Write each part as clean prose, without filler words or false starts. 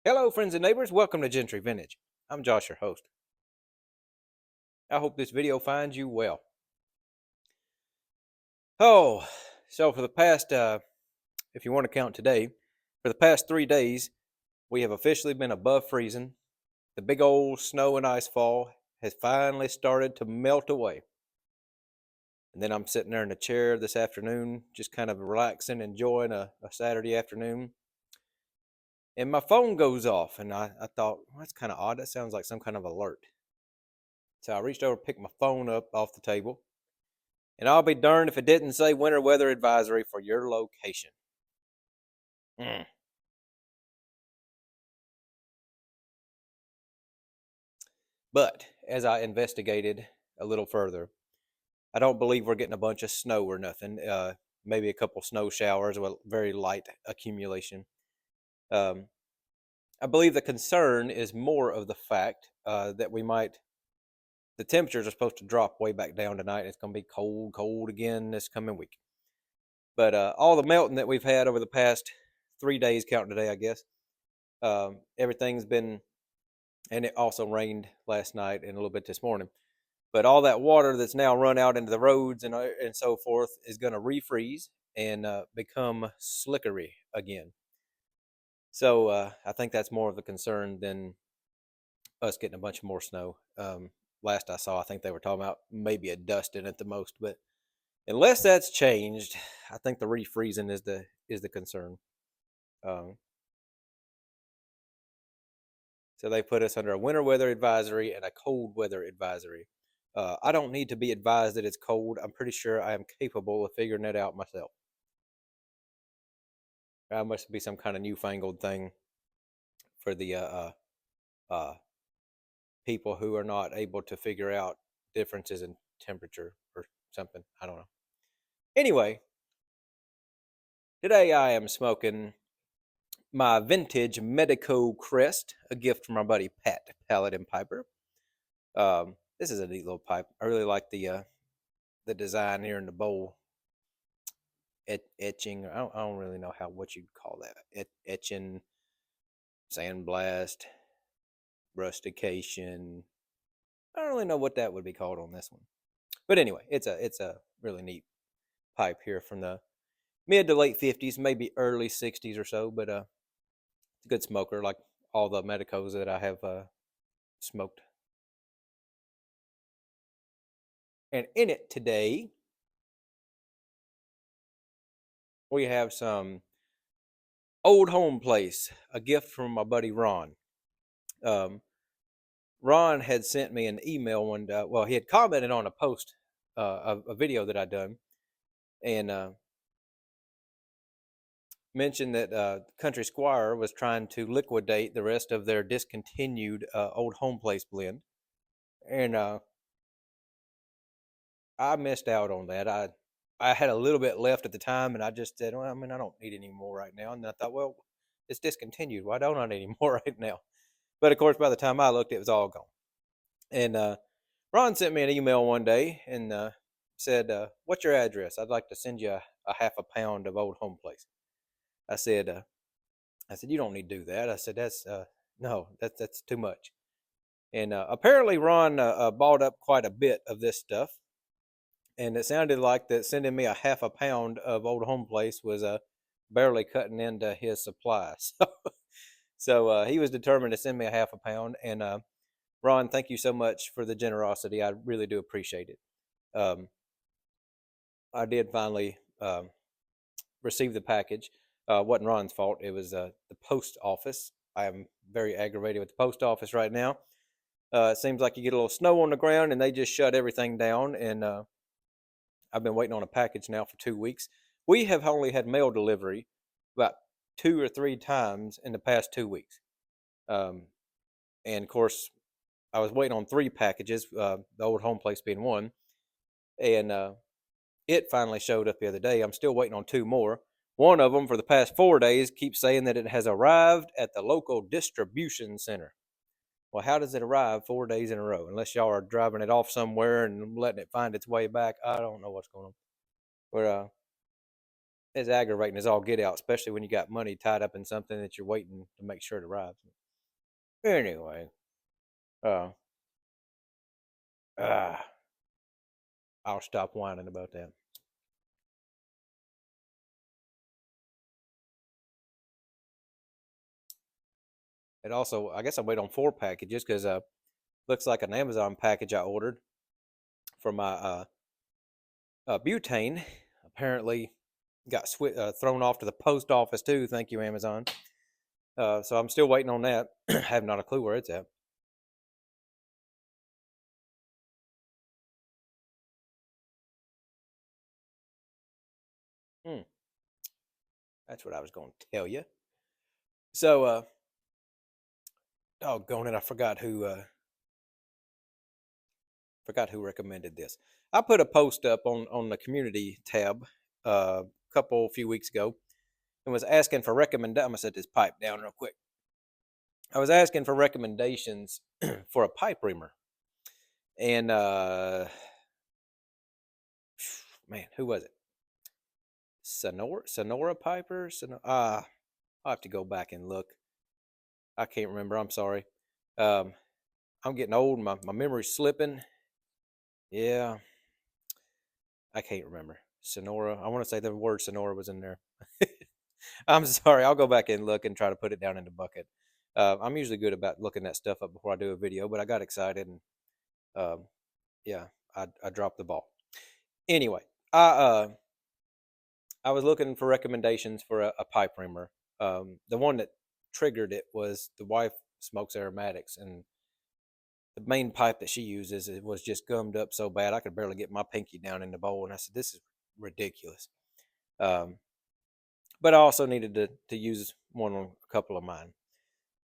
Hello, friends and neighbors. Welcome to Gentry Vintage. I'm Josh, your host. I hope this video finds you well. Oh, so for the past, if you want to count today, for the past 3 days, we have officially been above freezing. The big old snow and ice fall has finally started to melt away. And then I'm sitting there in a chair this afternoon, just kind of relaxing, enjoying a Saturday afternoon. And my phone goes off, and I thought, well, that's kind of odd. That sounds like some kind of alert. So I reached over, picked my phone up off the table, and I'll be darned if it didn't say winter weather advisory for your location. Mm. But as I investigated a little further, I don't believe we're getting a bunch of snow or nothing. Maybe a couple snow showers with very light accumulation. Um, I believe the concern is more of the fact that the temperatures are supposed to drop way back down tonight. It's going to be cold, cold again this coming week. But all the melting that we've had over the past 3 days, counting today, I guess, everything's been, and it also rained last night and a little bit this morning. But all that water that's now run out into the roads and so forth is going to refreeze and become slickery again. So I think that's more of a concern than us getting a bunch more snow. Last I saw, I think they were talking about maybe a dusting at the most, but unless that's changed, I think the refreezing is the concern. Um, so they put us under a winter weather advisory and a cold weather advisory. I don't need to be advised that it's cold. I'm pretty sure I am capable of figuring that out myself. That must be some kind of newfangled thing for the uh, people who are not able to figure out differences in temperature or something. I don't know. Anyway, today I am smoking my vintage Medico Crest, a gift from our buddy Pat Paladin Piper. This is a neat little pipe. I really like the design here in the bowl. Etching. I don't really know what you'd call that. Etching, sandblast, rustication. I don't really know what that would be called on this one. But anyway, it's a really neat pipe here from the mid to late 50s, maybe early 60s or so. But it's a good smoker, like all the Medicos that I have smoked. And in it today, we have some Old Home Place, a gift from my buddy Ron. Um, Ron had sent me an email one day. Well, he had commented on a post, a video that I'd done, and mentioned that Country Squire was trying to liquidate the rest of their discontinued Old Home Place blend, and I missed out on that. I had a little bit left at the time, and I just said, well, I mean, I don't need any more right now. And I thought, well, it's discontinued. Why don't I need any more right now? But of course, by the time I looked, it was all gone. And Ron sent me an email one day and said, "What's your address? I'd like to send you a half a pound of Old Home Place." I said, "You don't need to do that." I said, "That's no, that's too much." And apparently, Ron bought up quite a bit of this stuff, and it sounded like that sending me a half a pound of Old Home Place was barely cutting into his supply. So he was determined to send me a half a pound. And Ron, thank you so much for the generosity. I really do appreciate it. Um, I did finally receive the package. Wasn't Ron's fault. It was the post office. I am very aggravated with the post office right now. It seems like you get a little snow on the ground and they just shut everything down. And I've been waiting on a package now for 2 weeks. We have only had mail delivery about 2 or 3 times in the past 2 weeks. Um, and of course, I was waiting on 3 packages, the Old Home Place being one. And it finally showed up the other day. I'm still waiting on 2 more. One of them for the past 4 days keeps saying that it has arrived at the local distribution center. Well, how does it arrive 4 days in a row? Unless y'all are driving it off somewhere and letting it find its way back. I don't know what's going on. But it's aggravating as all get out, especially when you got money tied up in something that you're waiting to make sure it arrives. Anyway, uh, uh, I'll stop whining about that. It also, I guess I wait on 4 packages because looks like an Amazon package I ordered for my butane apparently got thrown off to the post office too. Thank you, Amazon. So I'm still waiting on that. I have not a clue where it's at. Hmm, that's what I was going to tell you. So, doggone it, I forgot who recommended this. I put a post up on the community tab a few weeks ago and was asking for I'm gonna set this pipe down real quick. I was asking for recommendations for a pipe reamer, and man, who was it? Sonora Piper. I'll have to go back and look. I can't remember. I'm sorry. Um, I'm getting old. My memory's slipping. Yeah, I can't remember. Sonora. I want to say the word Sonora was in there. I'm sorry. I'll go back and look and try to put it down in the bucket. I'm usually good about looking that stuff up before I do a video, but I got excited and um, yeah, I dropped the ball. Anyway, I uh, I was looking for recommendations for a pipe reamer. The one that triggered it was the wife smokes aromatics, and the main pipe that she uses it was just gummed up so bad I could barely get my pinky down in the bowl. And I said, "This is ridiculous." Um, but I also needed to use one on a couple of mine.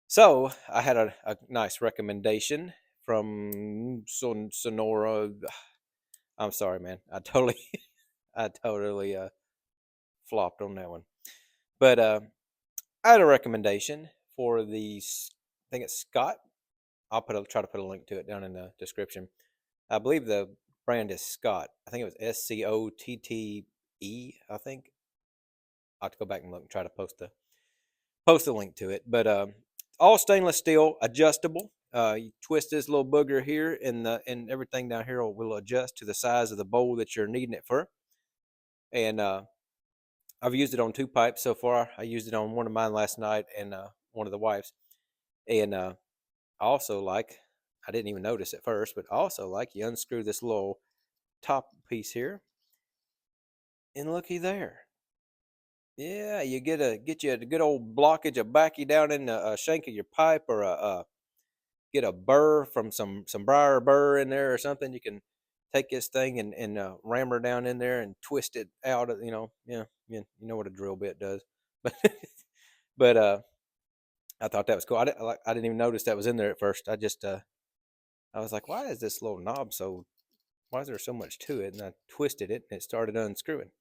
So I had a nice recommendation from Sonora. I'm sorry, man. I totally flopped on that one. But I had a recommendation for I think it's Scott. Try to put a link to it down in the description. I believe the brand is Scott. I think it was SCOTTE. I think I'll have to go back and look and try to post a link to it. But all stainless steel, adjustable. You twist this little booger here, and everything down here will adjust to the size of the bowl that you're needing it for. And I've used it on 2 pipes so far. I used it on one of mine last night and one of the wife's. And I also like, I didn't even notice at first, but I also like you unscrew this little top piece here, and looky there. Yeah, you get you a good old blockage of backy down in the shank of your pipe, or get a burr from some briar burr in there or something. You can take this thing and ram her down in there and twist it out. Yeah, you know what a drill bit does. But but I thought that was cool. I didn't even notice that was in there at first. I was like, why is this little knob so? Why is there so much to it? And I twisted it and it started unscrewing.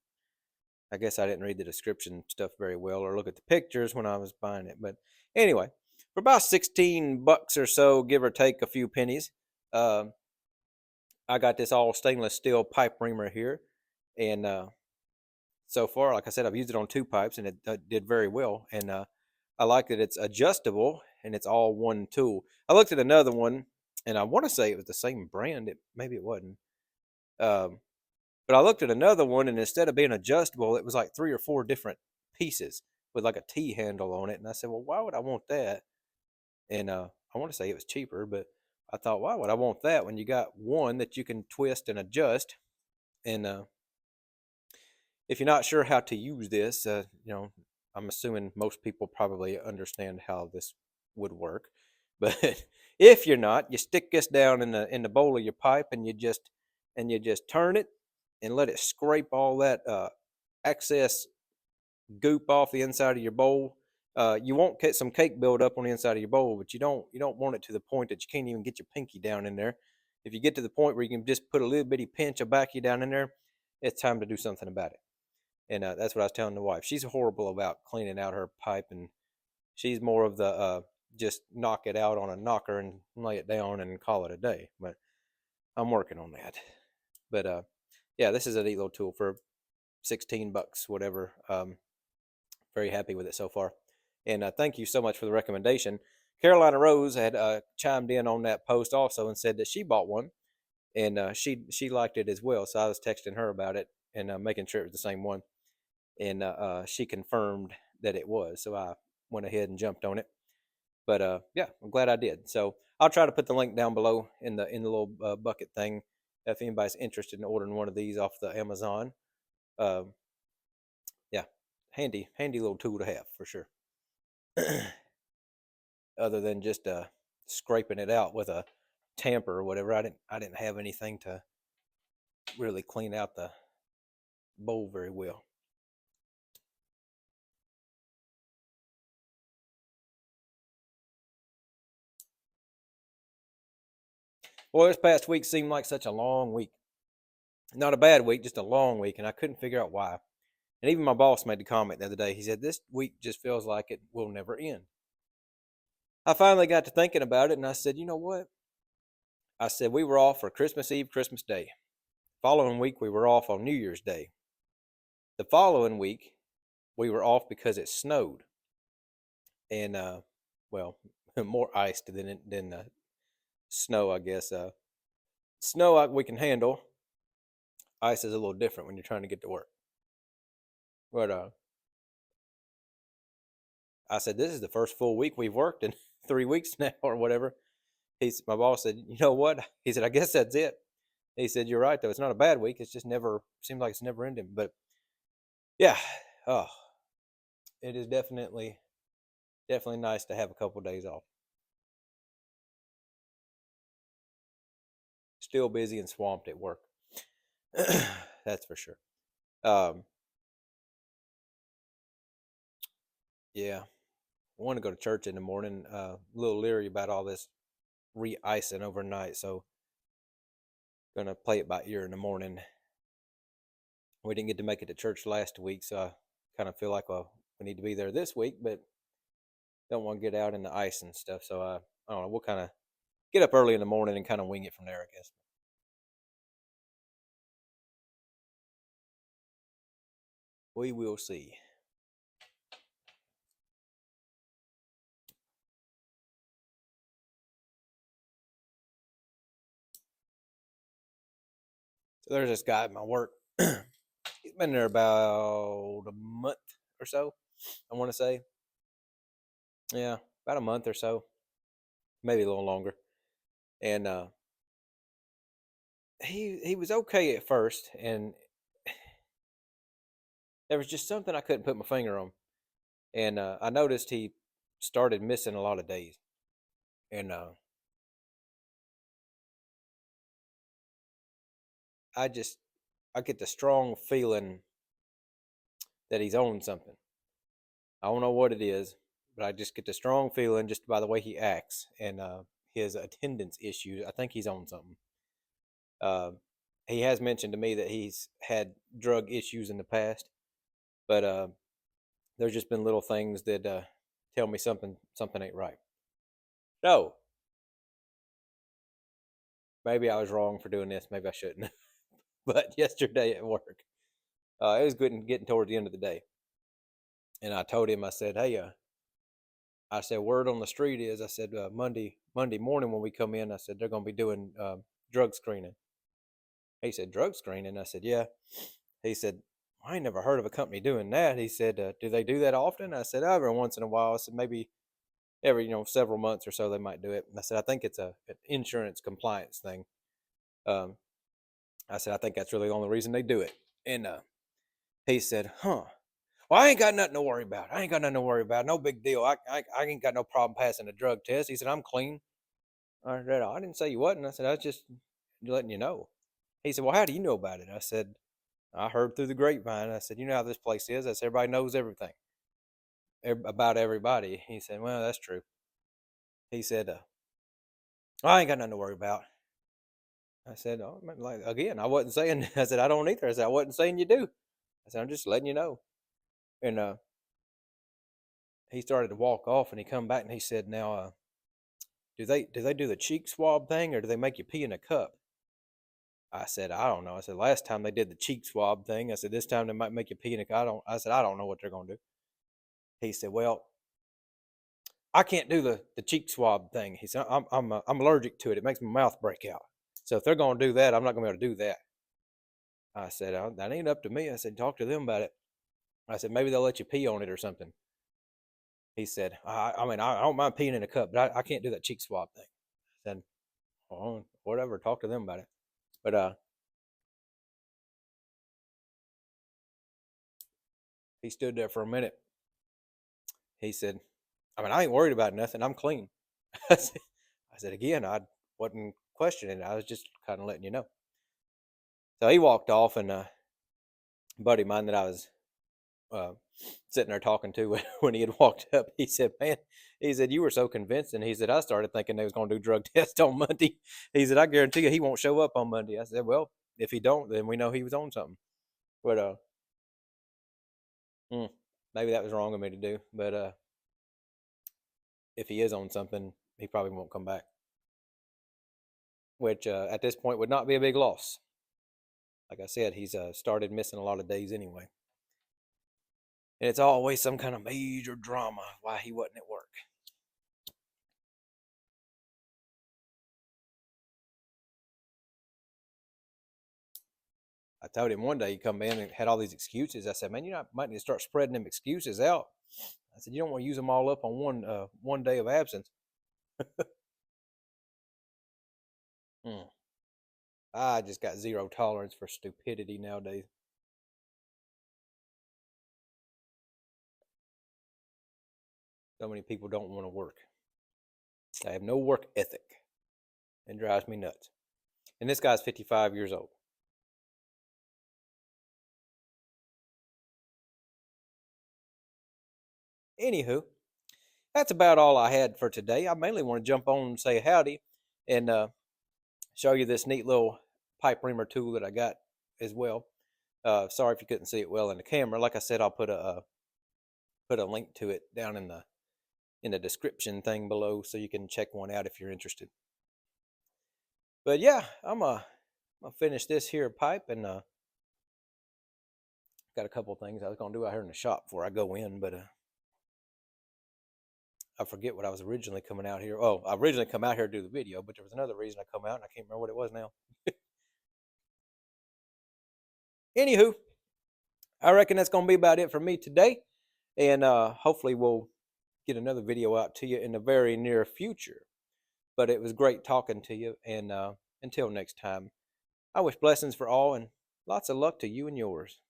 I guess I didn't read the description stuff very well or look at the pictures when I was buying it. But anyway, for about $16 or so, give or take a few pennies, um, I got this all stainless steel pipe reamer here. And so far, like I said, I've used it on 2 pipes and it did very well. And I like that it's adjustable and it's all one tool. I looked at another one and I want to say it was the same brand. Maybe it wasn't. Um, But I looked at another one, and instead of being adjustable, it was like 3 or 4 different pieces with like a T handle on it. And I said, well, why would I want that? And I want to say it was cheaper, but I thought, why would I want that when you got one that you can twist and adjust? And if you're not sure how to use this, I'm assuming most people probably understand how this would work. But if you're not, you stick this down in the bowl of your pipe, and you just turn it and let it scrape all that excess goop off the inside of your bowl. You won't get some cake build up on the inside of your bowl, but you don't want it to the point that you can't even get your pinky down in there. If you get to the point where you can just put a little bitty pinch of backy down in there, it's time to do something about it. And that's what I was telling the wife. She's horrible about cleaning out her pipe, and she's more of the just knock it out on a knocker and lay it down and call it a day. But I'm working on that. But yeah, this is a neat little tool for $16, whatever. Very happy with it so far. And thank you so much for the recommendation, Carolina Rose had chimed in on that post also and said that she bought one, and she liked it as well. So I was texting her about it and making sure it was the same one, and she confirmed that it was. So I went ahead and jumped on it. But yeah, I'm glad I did. So I'll try to put the link down below in the little bucket thing if anybody's interested in ordering one of these off the Amazon. Um, yeah, handy little tool to have for sure. Other than just scraping it out with a tamper or whatever, I didn't have anything to really clean out the bowl very well. Well, this past week seemed like such a long week. Not a bad week, just a long week, and I couldn't figure out why. And even my boss made the comment the other day. He said, "This week just feels like it will never end." I finally got to thinking about it, and I said, "You know what?" I said, "We were off for Christmas Eve, Christmas Day. Following week, we were off on New Year's Day. The following week, we were off because it snowed. And, well, more iced than snow, I guess. Snow we can handle. Ice is a little different when you're trying to get to work. But I said, this is the first full week we've worked in 3 weeks now or whatever. My boss said, you know what? He said, I guess that's it. He said, you're right, though. It's not a bad week. It's just seems like it's never ending. But yeah, oh, it is definitely nice to have a couple of days off. Still busy and swamped at work. That's for sure. Um, yeah, I want to go to church in the morning. A little leery about all this re-icing overnight, so gonna play it by ear in the morning. We didn't get to make it to church last week, so I kind of feel like we need to be there this week, but don't want to get out in the ice and stuff. So I don't know. We'll kind of get up early in the morning and kind of wing it from there, I guess. We will see. So there's this guy at my work. He's been there about a month or so, I want to say. Yeah, about a month or so, maybe a little longer. And he was okay at first, and there was just something I couldn't put my finger on. And I noticed he started missing a lot of days. And I just I get the strong feeling that he's on something. I don't know what it is, but I just get the strong feeling just by the way he acts and his attendance issues. I think he's on something. Uh, he has mentioned to me that he's had drug issues in the past, but there's just been little things that tell me something ain't right. So maybe I was wrong for doing this. Maybe I shouldn't. But yesterday at work, it was getting towards the end of the day, and I told him, I said, "Hey, I said, word on the street is, I said, Monday morning when we come in, I said they're going to be doing drug screening." He said, "Drug screening?" I said, "Yeah." He said, "I ain't never heard of a company doing that." He said, "Do they do that often?" I said, "Every once in a while." I said, "Maybe every several months or so they might do it." And I said, "I think it's an insurance compliance thing." Um, I said, "I think that's really the only reason they do it." And he said, "Huh. Well, I ain't got nothing to worry about. I ain't got nothing to worry about. No big deal. I ain't got no problem passing a drug test." He said, "I'm clean." I said, "I didn't say you wasn't." I said, "I was just letting you know." He said, "Well, how do you know about it?" I said, "I heard through the grapevine." I said, "You know how this place is. I said, everybody knows everything about everybody." He said, "Well, that's true." He said, "I ain't got nothing to worry about." I said, "Oh, man, like again, I wasn't saying." I said, "I don't either." I said, "I wasn't saying you do." I said, "I'm just letting you know." And he started to walk off, and he come back and he said, "Now, do they do the cheek swab thing, or do they make you pee in a cup?" I said, "I don't know." I said, "Last time they did the cheek swab thing." I said, "This time they might make you pee in a cup." I said, "I don't know what they're gonna do." He said, "Well, I can't do the cheek swab thing. He said, I'm allergic to it. It makes my mouth break out. So if they're going to do that, I'm not going to be able to do that. I said, that ain't up to me. I said, talk to them about it. I said, maybe they'll let you pee on it or something. He said, I don't mind peeing in a cup, but I can't do that cheek swab thing. I said, oh, whatever, talk to them about it. But he stood there for a minute. He said, I ain't worried about nothing. I'm clean. I said, again, I wasn't questioning it. I was just kind of letting you know. So he walked off, and a buddy of mine that I was uh, sitting there talking to when he had walked up, he said, man, he said, you were so convincing. He said, I started thinking they was going to do drug tests on Monday. He said, I guarantee you he won't show up on Monday. I said, well, if he don't, then we know he was on something. But maybe that was wrong of me to do. But if he is on something, he probably won't come back, which at this point would not be a big loss. Like I said, he's started missing a lot of days anyway. And it's always some kind of major drama why he wasn't at work. I told him one day he come in and had all these excuses. I said, man, you might need to start spreading them excuses out. I said, you don't want to use them all up on one day of absence. I just got zero tolerance for stupidity nowadays. So many people don't want to work. They have no work ethic. It drives me nuts. And this guy's 55 years old. Anywho, that's about all I had for today. I mainly want to jump on and say howdy and show you this neat little pipe reamer tool that I got as well. Sorry if you couldn't see it well in the camera. Like I said, I'll put a link to it down in the description thing below, so you can check one out if you're interested. But yeah, I'm gonna finish this here pipe, and got a couple things I was gonna do out here in the shop before I go in, but I forget what I was originally coming out here. Oh, I originally come out here to do the video, but there was another reason I come out, and I can't remember what it was now. Anywho, I reckon that's gonna be about it for me today, and hopefully we'll get another video out to you in the very near future. But it was great talking to you, and until next time, I wish blessings for all and lots of luck to you and yours.